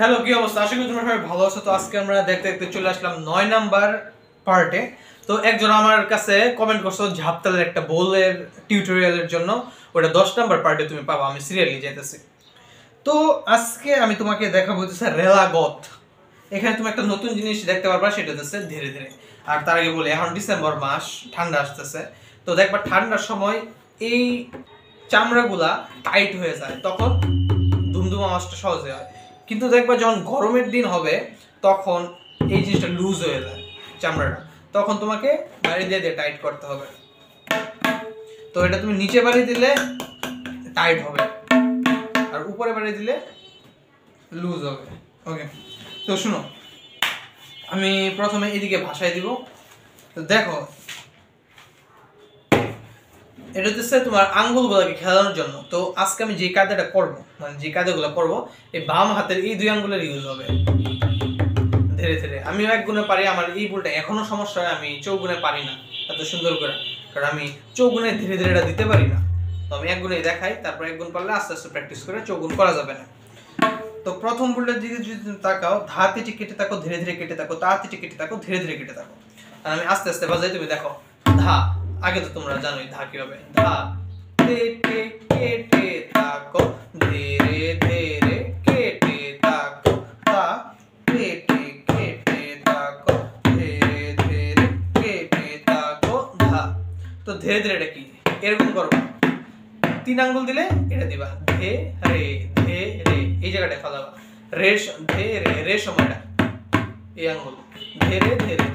Hello, কি অবস্থা? আশা করি তোমরা সবাই ভালো আছো। তো আজকে আমরা দেখতে দেখতে চলে আসলাম 9 নাম্বার পার্টে। তো একজন আমার কাছে কমেন্ট করছো ঝাপতালের একটা বোলের টিউটোরিয়ালের জন্য, ওটা 10 নাম্বার পার্টে তুমি পাবা। আমি সিরিয়ালি যেতেছি। তো আজকে আমি তোমাকে দেখাবো হচ্ছে রেলাগত। এখানে তুমি একটা নতুন জিনিস দেখতে পারবা, সেটা হচ্ছে ধীরে ধীরে। আর তার আগে বলি, এখন ডিসেম্বর মাস, ঠান্ডা আসতেছে। তো দেখবা ঠান্ডার সময় এই চামড়াগুলা টাইট হয়ে যায়, তখন ধুমধুম আওয়াজটা সহজে হয়। কিন্তু দেখবা যখন গরমের দিন হবে, তখন এই জিনিসটা লুজ হয়ে যায় চামড়াটা, তখন তোমাকে বাড়ি দিয়ে দিয়ে টাইট করতে হবে। তো এটা তুমি নিচে বাড়ি দিলে টাইট হবে, আর উপরে বাড়ি দিলে লুজ হবে। ওকে, তো শুনো, আমি প্রথমে এদিকে ভাষায় দিব। তো দেখো, এটা হচ্ছে তোমার আঙ্গুলগুলোকে খেলানোর জন্য। তো আজকে আমি যে কায়দাটা করবো, মানে যে কায়দাগুলো করবো, এই বাম হাতের এই দুই আঙ্গুলের ইউজ হবে ধীরে ধীরে। আমিও এক গুণে পারি, আমার এই ভুলটা এখনো সমস্যা হয়, আমি চৌগুণে পারি না এত সুন্দর করে, কারণ আমি চৌগুণে ধীরে ধীরে এটা দিতে পারি না। তো আমি এক গুণে দেখাই, তারপর এক গুণ পারলে আস্তে আস্তে প্র্যাকটিস করে চৌগুণ করা যাবে না। তো প্রথম ভুলটার দিকে যদি তুমি তাকাও, ধাতে কেটে থাকো, ধীরে ধীরে কেটে থাকো, তাতে কেটে থাকো, ধীরে ধীরে কেটে থাকো। আর আমি আস্তে আস্তে বাজাই, তুমি দেখো। ধা, আগে তো তোমরা জানোই ধা কি হবে। ধা কেটে কেটে থাকো, ধীরে ধীরে কেটে থাকো, তা কেটে কেটে থাকো, ধীরে ধীরে কেটে থাকো, ধা। তো ধীরে ধীরে এটা কি এরকম করবা, 3 আঙ্গুল দিলে এটা দিবা ধে রে, ধে রে, এই জায়গাটায় ফেলাবা। রে ধে রে, রে সময়টা এই আঙ্গুল, ধে রে ধে রে,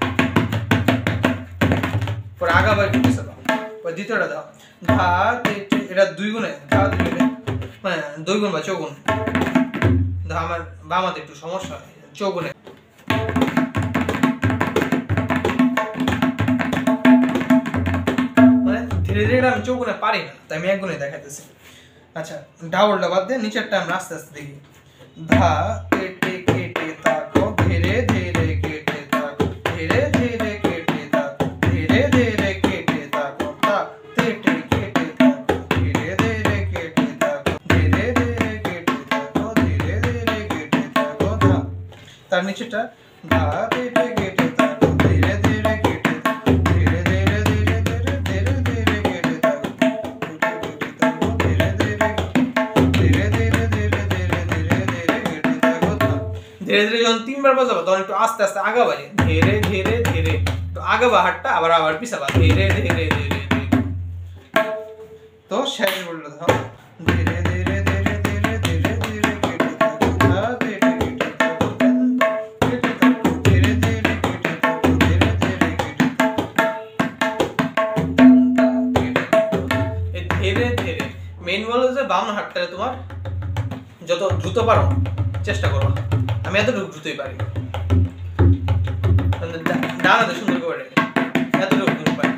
পরে আগাবা একটু পিছাবা, পরে দ্বিতীয়টা দাও ধা, এটা 2 গুণে, ধা 2 গুণে, মানে 2 গুণ বা চৌগুণ। ধা আমার বাম হাতে একটু সমস্যা হয়, চৌগুণে। মানে ধীরে ধীরে আমি চৌগুণে পারি না, তাই আমি এক গুণে দেখাইতেছি। আচ্ছা, ডাবলটা বাদ দিয়ে নিচেরটা আমরা আস্তে আস্তে দেখি। ধা কেটে কেটে থাকো, ধীরে ধীরে কেটে থাকো, ধীরে ধীরে কেটে থাকো, ধীরে ধীরে কেটে থাকো, তা কেটে কেটে থাকো, ধীরে ধীরে কেটে থাকো, ধীরে ধীরে কেটে থাকো, ধীরে ধীরে কেটে থাকো, ধা। তার নিচেটা ধা কেটে কেটে থাকো, ধীরে ধীরে কেটে থাকো, ধীরে ধীরে ধীরে ধীরে ধীরে ধীরে কেটে থাকো, কেটে থাকো, ধীরে ধীরে ধীরে ধীরে ধীরে ধীরে ধীরে ধীরে কেটে থাকো, ধা। ধীরে ধীরে যখন 3 বার বাজাবো, তখন একটু আস্তে আস্তে আগাবা, ধীরে ধীরে ধীরে একটু আগাবা হাতটা, আবার আবার পিছাবা, ধীরে ধীরে ধীরে ধীরে। তো শেষ বললো ধা, ধীরে ধীরে ধীরে ধীরে ধীরে ধীরে কেটে থাকো, ধা কেটে কেটে থাকো, কেটে থাকো, ধীরে ধীরে কেটে থাকো, ধীরে ধীরে কেটে থাকো, এই ধীরে ধীরে। মেইন বলো যে বাম হাতটা তোমার যত দ্রুত পারো চেষ্টা করো। আমি এতটুকু দ্রুতই পারি, ডান হাতে সুন্দর করে এতটুকু দ্রুত পারি।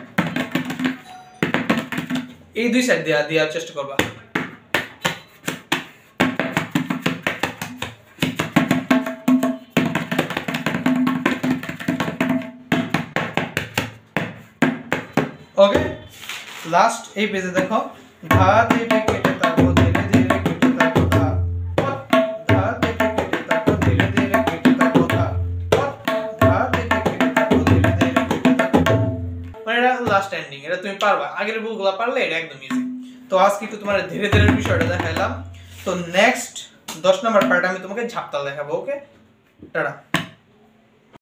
এই 2 সাইড দেওয়ার চেষ্টা করবা। ওকে, লাস্ট এই পেজে দেখো, ধা কেটে কেটে থাকো, ধীরে ধীরে কেটে থাকো, ধা, ধা কেটে কেটে থাকো, ধীরে ধীরে কেটে থাকো, ধা, ধা কেটে কেটে থাকো, ধীরে ধীরে কেটে থাকো। মানে এটা লাস্ট এন্ডিং, এটা তুমি পারবা। আগের ভুলগুলো পারলে এটা একদম ইজি। তো আজকে একটু তোমার ধীরে ধীরে বিষয়টা দেখাইলাম। তো নেক্সট 10 নাম্বার পার্ট আমি তোমাকে ঝাপতাল দেখাবো। ওকে, টাটা।